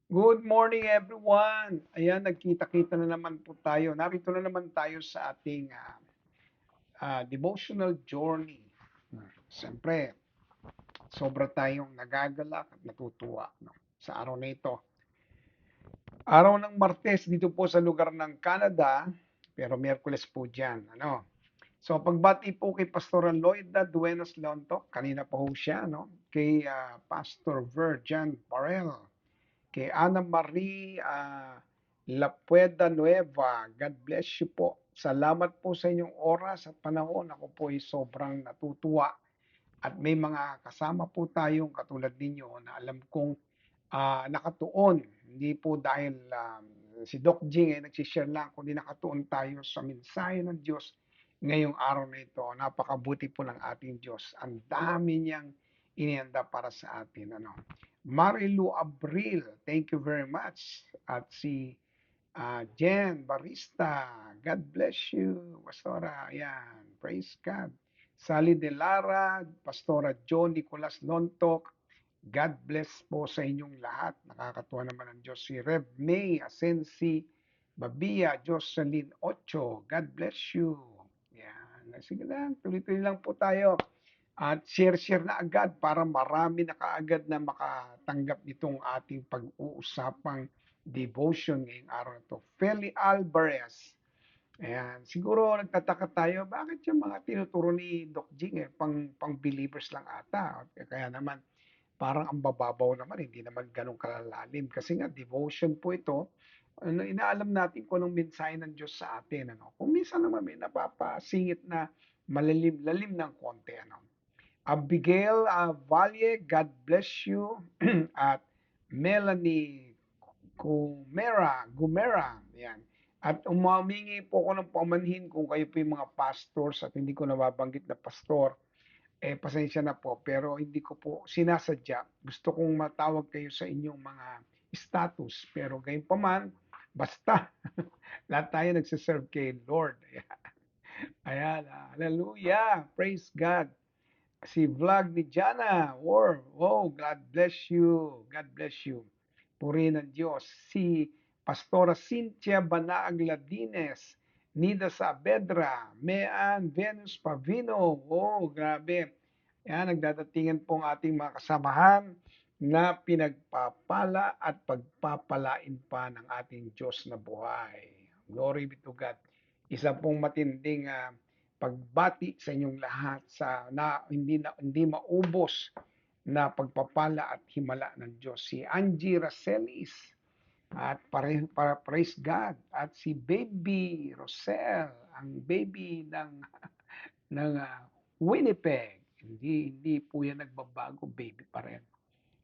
Good morning everyone. Ayan, nagkita-kita na naman po tayo. Narito na naman tayo sa ating devotional journey. Siyempre, sobra tayong nagagalak at natutuwa sa araw na ito. Araw ng Martes dito po sa lugar ng Canada, pero Miyerkules po dyan. So, pagbati po kay Pastor Lloyda Duenas Lonto, kanina pa ho siya, no? Kay Pastor Virgin Parel, kay Ana Marie Lapueda Nueva. God bless you po. Salamat po sa inyong oras at panahon. Ako po ay sobrang natutuwa at may mga kasama po tayong katulad ninyo na alam kong nakatuon. Hindi po dahil si Doc Jing ay nagsishare lang, kundi nakatuon tayo sa mensahe ng Diyos ngayong araw na ito. Napakabuti po ng ating Diyos. Ang dami niyang inihanda para sa atin. Marilu Abril, thank you very much. At si Jen Barista, God bless you. Pastora, yan. Praise God. Sally De Lara, Pastora John Nicolas Lontok, God bless po sa inyong lahat. Nakakatuwa naman ang Diyos. Si Rev May Asensi Babia Jocelyn Ocho, God bless you. Yan. Sige lang, tuloy-tuloy lang po tayo. At share-share na agad para marami na kaagad na makatanggap nitong ating pag-uusapang devotion ngayong araw na to. Feli Alvarez. Ayan. Siguro nagtataka tayo, bakit yung mga tinuturo ni Doc Jing pang believers lang ata. Kaya naman, parang ang bababaw naman, hindi naman ganun kalalalim. Kasi nga, devotion po ito. Inaalam natin kung anong mensahe ng Diyos sa atin. Kung minsan naman may napapasingit na malalim-lalim ng konti. Abigail Valle, God bless you. At Melanie Gumera, yan. At umamingi po ako ng pamanhin kung kayo po yung mga pastors at hindi ko nababanggit na pastor, pasensya na po, pero hindi ko po sinasadya. Gusto kong matawag kayo sa inyong mga status, pero gayon pa man, basta, lahat tayo nagsiserve kay Lord. Ayan, hallelujah, praise God. Si vlog ni Jana, God bless you, God bless you. Purihin ng Diyos. Si Pastora Cynthia Banaag Ladines, Nida Saavedra, Mean Venus Pavino. Grabe. Yan, nagdadatingan po ang ating mga kasamahan na pinagpapala at pagpapalain pa ng ating Diyos na buhay. Glory be to God. Isa pong matinding pagbati sa inyong lahat na hindi maubos na pagpapala at himala ng Diyos. Si Angie Racelis at para praise God at si Baby Rosel, ang baby ng Winnipeg. Hindi po yan nagbabago, baby pa rin.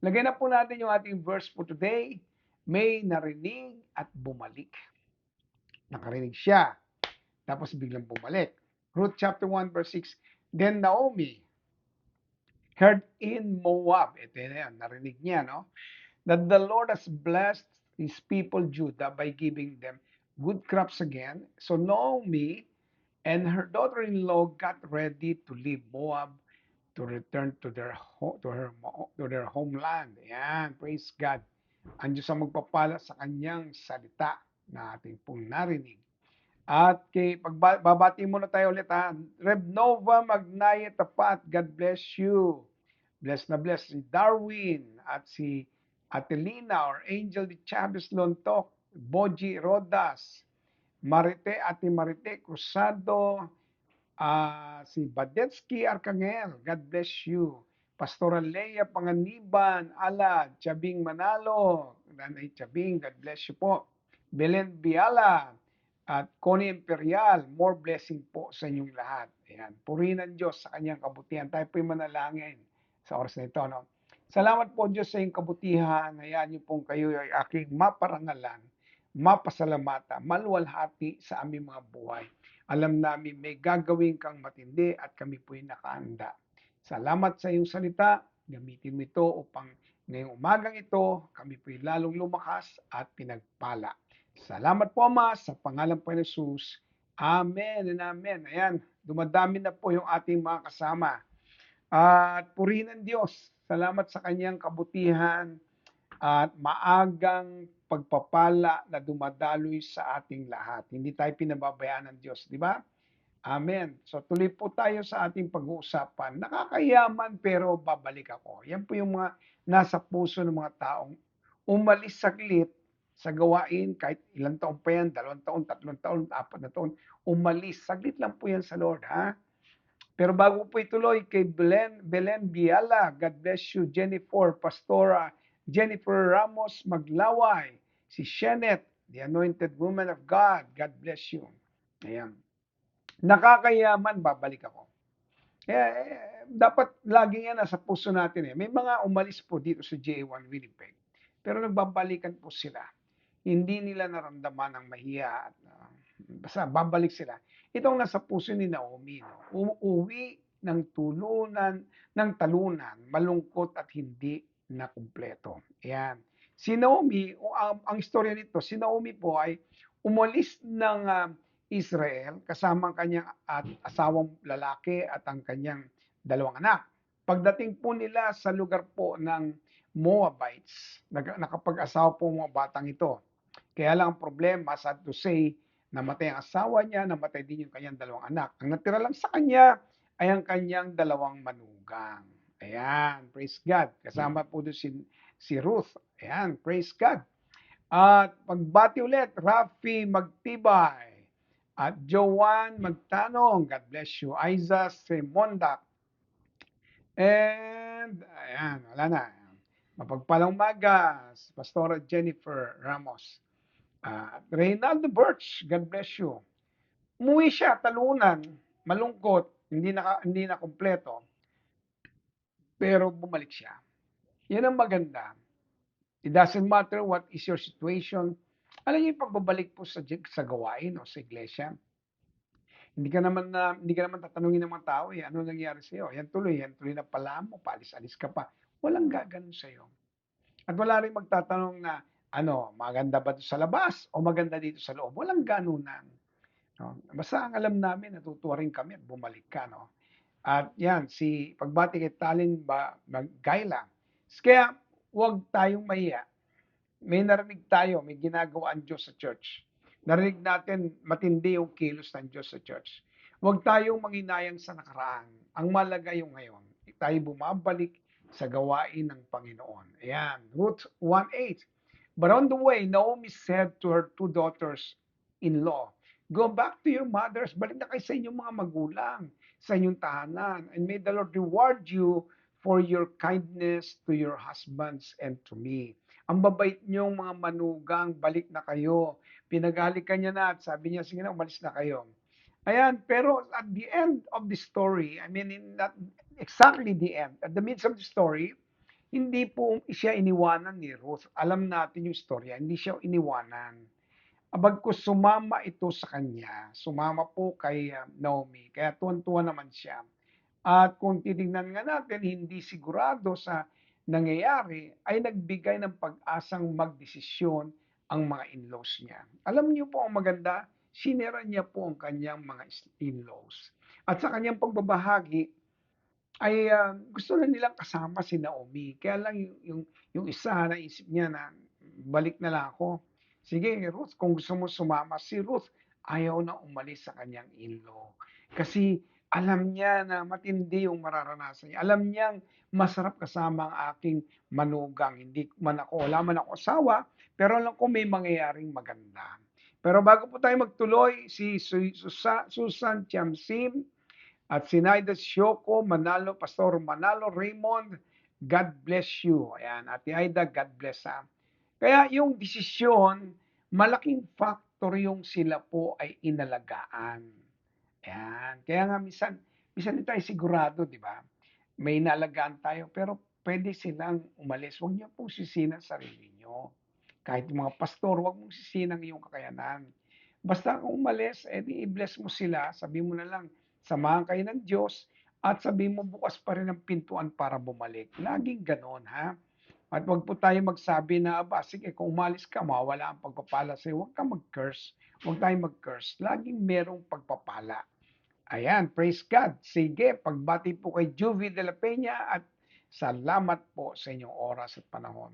Lagay na po natin yung ating verse for today. May narinig at bumalik. Nakarinig siya, tapos biglang bumalik. Ruth chapter 1 verse 6. Then Naomi heard in Moab. Ito yan, narinig niya, no? That the Lord has blessed his people Judah by giving them good crops again. So Naomi and her daughter-in-law got ready to leave Moab to return to their homeland. Yan, praise God. Ang Diyos ang magpapala sa kanyang salita na ating pong narinig. At pagbabati muna tayo ulit ha. Rev Nova Magnaye Tapat, God bless you. Bless na bless si Darwin at si Atelina or Angel de Chavez Lontok, Boji Rodas, Ate Marite Cruzado, si Badetsky Arcangel, God bless you. Pastora Leia Panganiban, Chabing Manalo, Nanay Chabing, God bless you po. Belen Biala, at Connie Imperial, more blessing po sa inyong lahat. Ayan, purihin ang Diyos sa kanyang kabutihan. Tayo po'y manalangin sa oras na ito. No? Salamat po Diyos sa iyong kabutihan. Hayaan niyo pong kayo ay aking maparangalan, mapasalamata, maluwalhati sa aming mga buhay. Alam namin may gagawin kang matindi at kami po'y nakahanda. Salamat sa iyong salita. Gamitin mo ito upang ngayong umagang ito, kami po'y lalong lumakas at pinagpala. Salamat po Ama sa pangalan po ni Jesus. Amen and amen. Ayan, dumadami na po yung ating mga kasama. At purihin ang Diyos. Salamat sa kanyang kabutihan at maagang pagpapala na dumadaloy sa ating lahat. Hindi tayo pinababayaan ng Diyos, di ba? Amen. So tuloy po tayo sa ating pag-uusapan. Nakakayaman pero babalik ako. Yan po yung mga nasa puso ng mga taong umalis saglit sa gawain, kahit ilang taon pa yan, 2 taon, 3 taon, 4 na taon, umalis. Saglit lang po yan sa Lord, ha? Pero bago po ituloy kay Belen Biala, God bless you, Jennifer Pastora, Jennifer Ramos Maglaway, si Shenet, the anointed woman of God, God bless you. Ayan. Nakakayaman, babalik ako. Dapat lagi yan nasa puso natin eh. May mga umalis po dito sa J1 Winnipeg, pero nagbabalikan po sila. Hindi nila naramdaman ang mahiya at basta babalik sila. Itong nasa puso ni Naomi, no? Uuwi ng talunan, malungkot at hindi na kumpleto. Ayan. Si Naomi, ang istorya nito, si Naomi po ay umalis ng Israel kasama ang kanyang asawang lalaki at ang kanyang 2 anak. Pagdating po nila sa lugar po ng Moabites, nakapag-asawa po mga batang ito. Kaya lang ang problema, sad to say, namatay ang asawa niya, namatay din yung kanyang 2 anak. Ang natira lang sa kanya ay ang kanyang 2 manugang. Ayan, praise God. Kasama po doon si Ruth. Ayan, praise God. At pagbati ulit, Rafi Magtibay. At Joanne Magtanong, God bless you. Aiza Semondak. And, ayan, wala na. Mapagpalang umaga, Pastora Jennifer Ramos. Reynaldo Birch, God bless you. Umuwi siya, talunan, malungkot, hindi na kumpleto, pero bumalik siya. Yan ang maganda. It doesn't matter what is your situation. Alam niyo yung pagbabalik po sa gawain o sa iglesia. Hindi ka naman tatanungin ng mga tao, ano nangyari sa iyo? Yan tuloy na pala mo, paalis-alis ka pa. Walang gaganon sa iyo. At wala rin magtatanong na, maganda ba sa labas o maganda dito sa loob? Walang ganunan. No? Basta ang alam namin, natutuwa rin kami at bumalik ka. No? At yan, pagbati kay Talin Gayla. Kaya huwag tayong mahiya. May narinig tayo, may ginagawa ang Diyos sa church. Narinig natin matindi yung kilos ng Diyos sa church. Huwag tayong manginayang sa nakaraan. Ang malaga yung ngayon. Tayo bumabalik sa gawain ng Panginoon. Ayan, Ruth 1:8. But on the way, Naomi said to her 2 daughters-in-law, go back to your mothers. Balik na kayo sa inyong mga magulang, sa inyong tahanan. And may the Lord reward you for your kindness to your husbands and to me. Ang babait niyong mga manugang, balik na kayo. Pinagalikan niya na at sabi niya, sige na, umalis na kayo. Ayan, pero at the end of the story, not exactly the end, at the midst of the story, hindi po siya iniwanan ni Ruth. Alam natin yung storya, hindi siya iniwanan. Abagkus sumama ito sa kanya, sumama po kay Naomi, kaya tuwan-tuwa naman siya. At kung titingnan nga natin, hindi sigurado sa nangyayari, ay nagbigay ng pag-asang magdesisyon ang mga in-laws niya. Alam niyo po ang maganda, sinira niya po ang kanyang mga in-laws. At sa kanyang pagbabahagi, ay gusto na nilang kasama si Naomi. Kaya lang yung isa, naisip niya na balik na lang ako. Sige, Ruth, kung gusto mo sumama, si Ruth ayaw na umalis sa kanyang in-law. Kasi alam niya na matindi yung mararanasan niya. Alam niyang masarap kasama ang aking manugang. Hindi man ako, wala man ako asawa, pero alam ko may mangyayaring maganda. Pero bago po tayo magtuloy, si Susan Tiamsim at si Naida Sioko Manalo, Pastor Manalo Raymond, God bless you. Ayan, Ate Aida, God bless ha. Kaya yung desisyon, malaking factor yung sila po ay inalagaan. Ayan. Kaya nga minsan hindi tayo sigurado, di ba? May inalagaan tayo, pero pwede silang umalis. Huwag niyo pong sisihin ang sarili niyo. Kahit mga pastor, huwag mong sisihin ang iyong kakayanan. Basta kung umalis, i-bless mo sila. Sabi mo na lang, samahan kayo ng Diyos at sabi mo bukas pa rin ang pintuan para bumalik. Laging ganon, ha? At wag po tayo magsabi na, sige, kung umalis ka, mawala ang pagpapala sa'yo. Huwag ka mag-curse. Huwag tayong mag-curse. Laging merong pagpapala. Ayan, praise God. Sige, pagbati po kay Juvie de la Peña at salamat po sa inyong oras at panahon.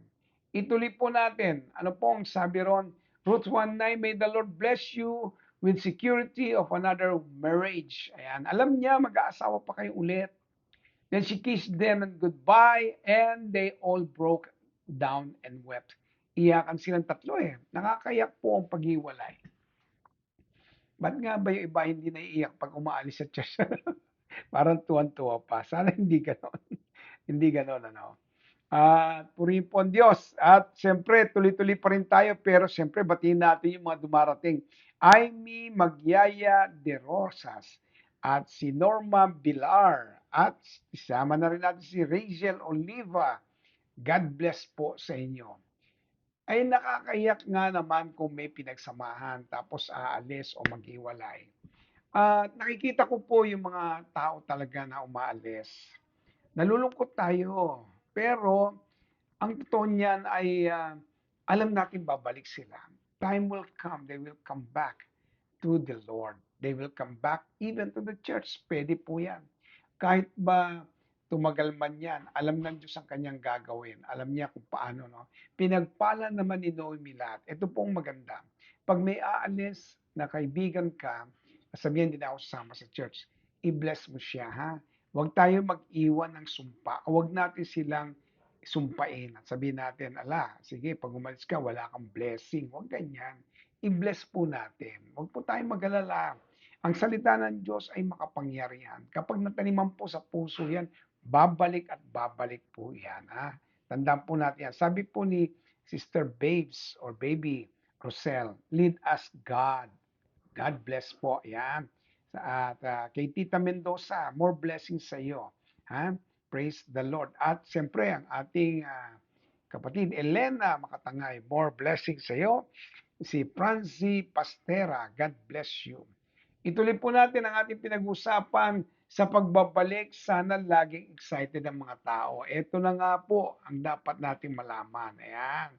Ituloy po natin. Ano po ang sabi ron? Ruth 1:9, may the Lord bless you with security of another marriage. Ayan. Alam niya, mag-aasawa pa kayo ulit. Then she kissed them and goodbye and they all broke down and wept. Iyakan silang tatlo eh. Nakakayak po ang paghiwalay. Ba't nga ba yung iba hindi naiiyak pag umaalis sa church? Parang tuwan-tuwa pa. Sana hindi gano'n. Hindi gano'n, ano. Purihin po ang Diyos. At siyempre, tuloy-tuloy pa rin tayo. Pero siyempre, batiin natin yung mga dumarating. Amy Magyaya de Rosas at si Norma Bilar at isama na rin natin si Rachel Oliva. God bless po sa inyo. Ay nakakayak nga naman kung may pinagsamahan tapos aalis o maghiwalay. Nakikita ko po yung mga tao talaga na umaalis. Nalulungkot tayo. Pero ang totoo niyan ay alam natin babalik sila. Time will come, they will come back to the Lord. They will come back even to the church. Pwede po yan. Kahit ba tumagal man yan, alam ng Diyos ang kanyang gagawin. Alam niya kung paano. No? Pinagpala naman ni Noemi lahat. Ito pong maganda. Pag may aalis na kaibigan ka, sabihin din ako sasama sa church, i-bless mo siya, ha? Huwag tayo mag-iwan ng sumpa. Huwag natin silang sumpain at sabihin natin, ala, sige, pag umalis ka, wala kang blessing. Huwag ganyan. I-bless po natin. Huwag po tayong mag-alala. Ang salita ng Diyos ay makapangyarihan. Kapag nataniman po sa puso yan, babalik at babalik po yan. Ha? Tandaan po natin yan. Sabi po ni Sister Babes or Baby Rosel, lead us God. God bless po. Yan. At kay Tita Mendoza, more blessings sa iyo. Ha? Praise the Lord. At siyempre, ang ating kapatid Elena Makatangay, more blessings sa iyo. Si Francie Pastera, God bless you. Ituloy po natin ang ating pinag-usapan sa pagbabalik. Sana laging excited ang mga tao. Ito na nga po ang dapat nating malaman. Ayan.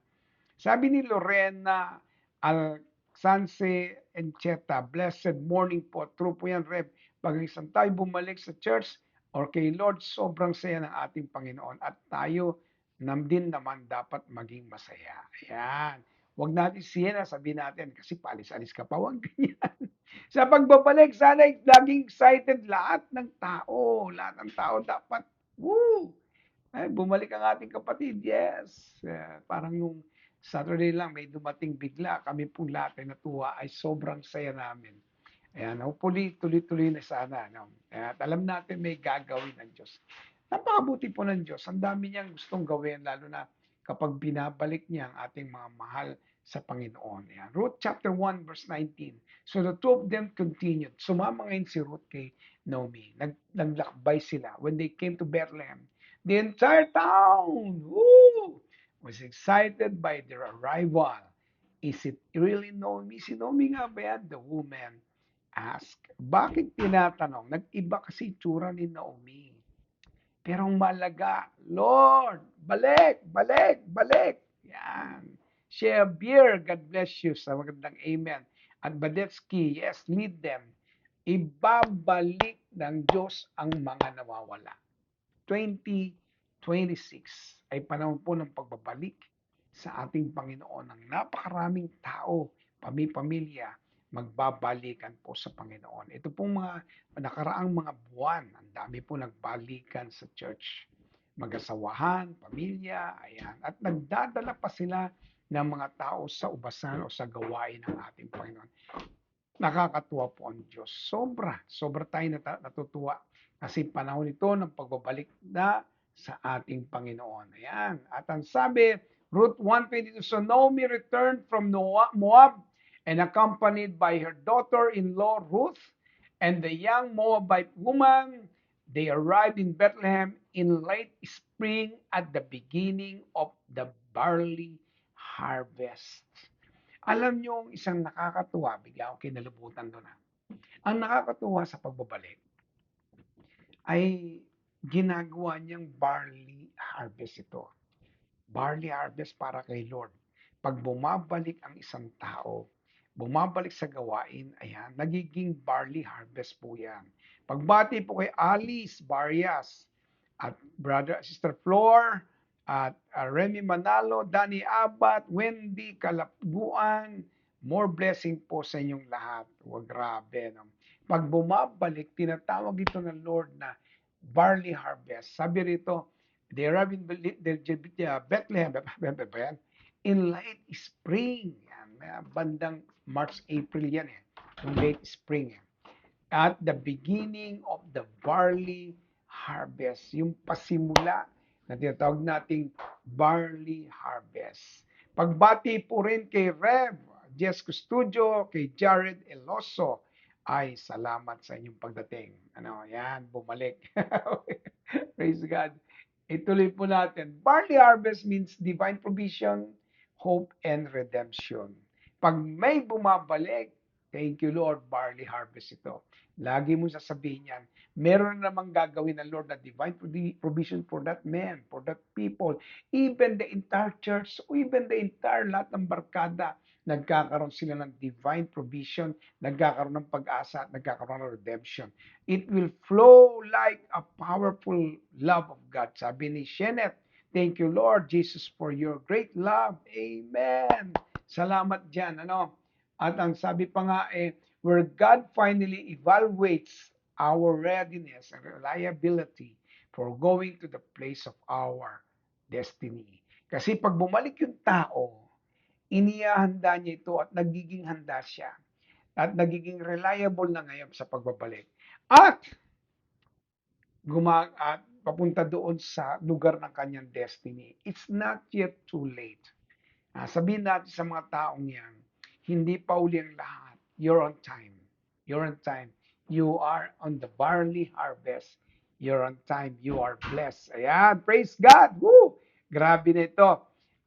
Sabi ni Lorena Alsanse Encheta, blessed morning po. True po yan, Reb. Pag isang tayo bumalik sa church or kay Lord, sobrang saya ng ating Panginoon. At tayo din naman dapat maging masaya. Ayan. Huwag natin siya na sabihin natin kasi palis-alis ka pa. Huwag ganyan. Sa pagbabalik, sana laging excited lahat ng tao. Lahat ng tao dapat, woo! Ay, bumalik ang ating kapatid. Yes. Parang nung Saturday lang may dumating bigla. Kami pong lahat ay natuwa ay sobrang saya namin. Ayan, hopefully tuloy-tuloy na sana. No? At alam natin may gagawin ng Diyos. Napakabuti po ng Diyos. Ang dami niyang gustong gawin lalo na kapag binabalik niya ang ating mga mahal sa Panginoon. Ayan. Ruth chapter 1 verse 19. So the two of them continued. Sumama ngayon si Ruth kay Naomi. Naglakbay sila. When they came to Bethlehem, the entire town was excited by their arrival. Is it really Naomi? Si Naomi nga ba yan? The woman asked. Bakit tinatanong? Nag-iba kasi itsura ni Naomi. Pero ang malaga, Lord, balik, balik, balik. Yan. Share beer, God bless you. Sa magandang amen. At Badetsky, yes, lead them. Ibabalik ng Diyos ang mga nawawala. 2026 ay panahon po ng pagbabalik sa ating Panginoon ng napakaraming tao, pamilya, magbabalikan po sa Panginoon. Ito pong mga nakaraang mga buwan, ang dami po nagbalikan sa church. Mag-asawahan, pamilya, ayan. At nagdadala pa sila ng mga tao sa ubasan o sa gawain ng ating Panginoon. Nakakatuwa po ang Diyos. Sobra tayo natutuwa kasi panahon ito ng pagbabalik na sa ating Panginoon. Ayan. At ang sabi, Ruth 1:22, so Naomi returned from Moab and accompanied by her daughter-in-law Ruth and the young Moabite woman. They arrived in Bethlehem in late spring at the beginning of the barley harvest. Alam niyo ang isang nakakatuwa, bigla akong kinalimutan doon. Ang nakakatuwa sa pagbabalik ay ginagawa niyang barley harvest ito. Barley harvest para kay Lord. Pag bumabalik ang isang tao, bumabalik sa gawain, ayan, nagiging barley harvest po yan. Pagbati po kay Alice Barrias at Brother Sister Flor at Remy Manalo, Danny Abat, Wendy Kalapguan, more blessing po sa inyong lahat. Wag grabe. No? Pag bumabalik, tinatawag ito ng Lord na barley harvest. Sabi rito, they arrived in Bethlehem, in late spring. Yan, bandang March, April yan eh. Yung late spring. At the beginning of the barley harvest. Yung pasimula na tinatawag nating barley harvest. Pagbati po rin kay Rev Jess Custodio, kay Jared Eloso, ay salamat sa inyong pagdating. Ano, yan, bumalik. Praise God. Ituloy po natin. Barley harvest means divine provision, hope, and redemption. Pag may bumabalik, thank you Lord, barley harvest ito. Lagi mo sasabihin yan. Meron namang gagawin ng Lord na divine provision for that man, for that people. Even the entire church, even the entire lahat ng barkada, nagkakaroon sila ng divine provision, nagkakaroon ng pag-asa, nagkakaroon ng redemption. It will flow like a powerful love of God. Sabi ni Shenet, thank you Lord Jesus for your great love. Amen. Salamat dyan. Ano? At ang sabi pa nga where God finally evaluates our readiness and reliability for going to the place of our destiny. Kasi pag bumalik yung tao, inihahanda niya ito at nagiging handa siya at nagiging reliable na ngayon sa pagbabalik. At at papunta doon sa lugar ng kanyang destiny. It's not yet too late. Sabihin natin sa mga taong yan, hindi pa uli ang lahat. You're on time. You're on time. You are on the barley harvest. You're on time. You are blessed. Ayan, praise God. Woo! Grabe na ito.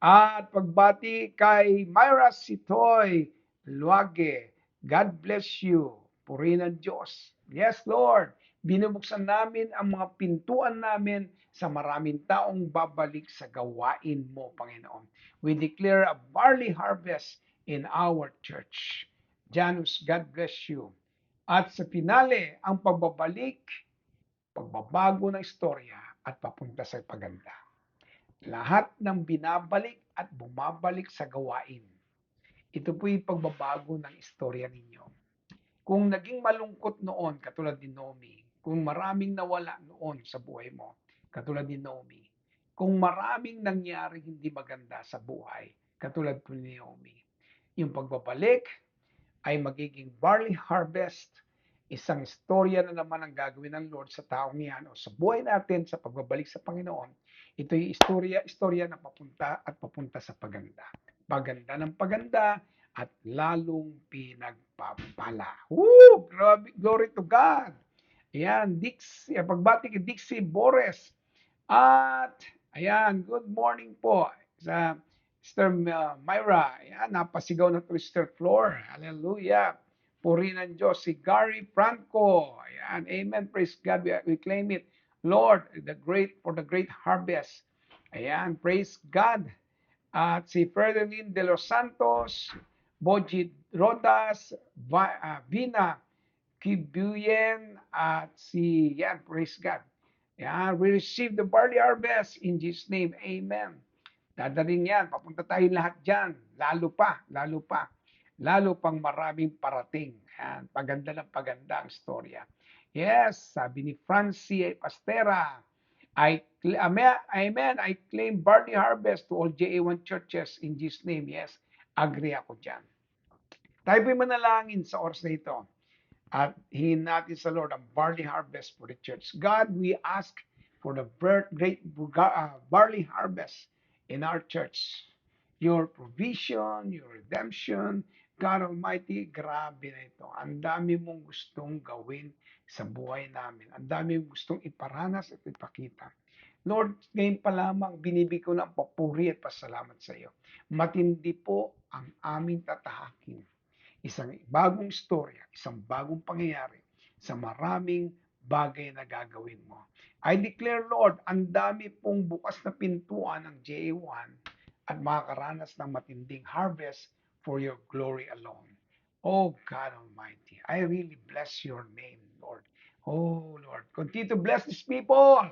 At pagbati kay Myra Sitoy Luage, God bless you. Purihin ang Diyos. Yes, Lord. Binubuksan namin ang mga pintuan namin sa maraming taong babalik sa gawain mo, Panginoon. We declare a barley harvest in our church. Janus, God bless you. At sa pinale, ang pagbabalik, pagbabago ng istorya at papunta sa paganda. Lahat ng binabalik at bumabalik sa gawain. Ito po yung pagbabago ng istorya ninyo. Kung naging malungkot noon, katulad ni Nomi, kung maraming nawala noon sa buhay mo, katulad ni Nomi, kung maraming nangyari hindi maganda sa buhay, katulad po ni Naomi, yung pagbabalik ay magiging barley harvest, isang istorya na naman ang gagawin ng Lord sa taong yan o sa buhay natin sa pagbabalik sa Panginoon. Ito yung istorya na papunta at papunta sa paganda. Paganda ng paganda at lalong pinagpapala. Woo! Glory to God! Ayan, pagbati kay Dixie Bores. At, ayan, good morning po sa Sister Myra. Ayan, napasigaw na to Sister Flor. Hallelujah. Purihin ng Diyos. Si Gary Franco. Ayan, amen. Praise God. We claim it. Lord, for the great harvest. Ayan, praise God. At si Ferdinand de los Santos, Boji Rodas, Vina Kibuyen, at si, yan, praise God. Yan, we receive the barley harvest in Jesus' name. Amen. Dadaling yan, papunta tayo lahat dyan. Lalo pa. Lalo pang maraming parating. Yan, paganda ng paganda ang storya. Yes, sabi ni Francie Pastera, Amen. I claim barley harvest to all JA1 churches in Jesus' name. Yes, agree ako dyan. Tayo po'y manalangin sa oras na ito. At hingin natin sa Lord ang barley harvest for the church. God, we ask for the great barley harvest in our church. Your provision, your redemption, God Almighty, grabe na ito. Ang dami mong gustong gawin sa buhay namin. Ang dami mong gustong iparanas at ipakita. Lord, ngayon pa lamang binibig ko ng papuri at pasalamat sa iyo. Matindi po ang aming tatahakin, isang bagong istorya, isang bagong pangyayari sa maraming bagay na gagawin mo. I declare, Lord, ang dami pong bukas na pintuan ng JA1 at makakaranas ng matinding harvest for your glory alone. Oh God Almighty, I really bless your name, Lord. Oh Lord, continue to bless these people.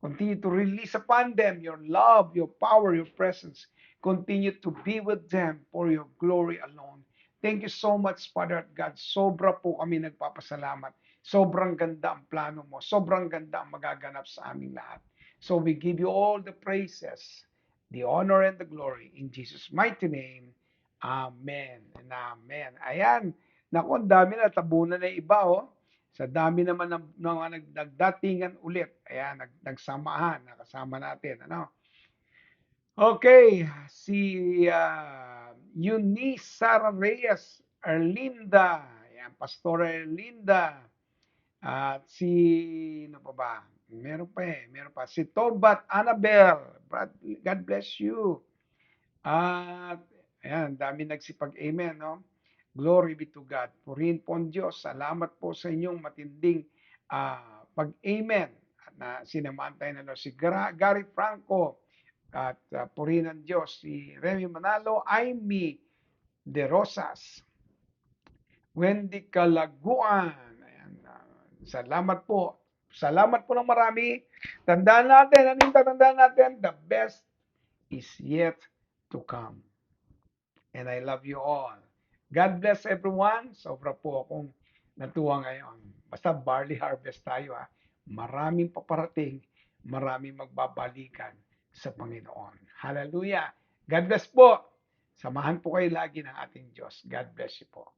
Continue to release upon them your love, your power, your presence. Continue to be with them for your glory alone. Thank you so much, Father God. Sobra po kami nagpapasalamat. Sobrang ganda ang plano mo. Sobrang ganda ang magaganap sa aming lahat. So we give you all the praises, the honor and the glory in Jesus' mighty name. Amen and amen. Ayan. Naku, ang dami na. Tabunan na iba, oh. Sa dami naman ng nagdatingan ulit. Ayan, nagsamahan, nakasama natin. Ano? Okay, si Eunice Sara Reyes, Erlinda, ayan, Pastora Erlinda, at si, ano pa ba? Meron pa. Si Tobat Annabel, God bless you. At, ayan, dami nagsipag-amen, no? Glory be to God. Purihin po ang Diyos. Salamat po sa inyong matinding pag-amen na sinamahan tayo na si Gary Franco at purihin ang Diyos. Si Remy Manalo, Amy De Rosas, Wendy Calaguan. Ayan, salamat po. Salamat po ng marami. Tandaan natin, tandaan natin, the best is yet to come. And I love you all. God bless everyone. Sobra po akong natuwa ngayon. Basta barley harvest tayo. Maraming paparating, maraming magbabalikan sa Panginoon. Hallelujah. God bless po. Samahan po kayo lagi ng ating Diyos. God bless you po.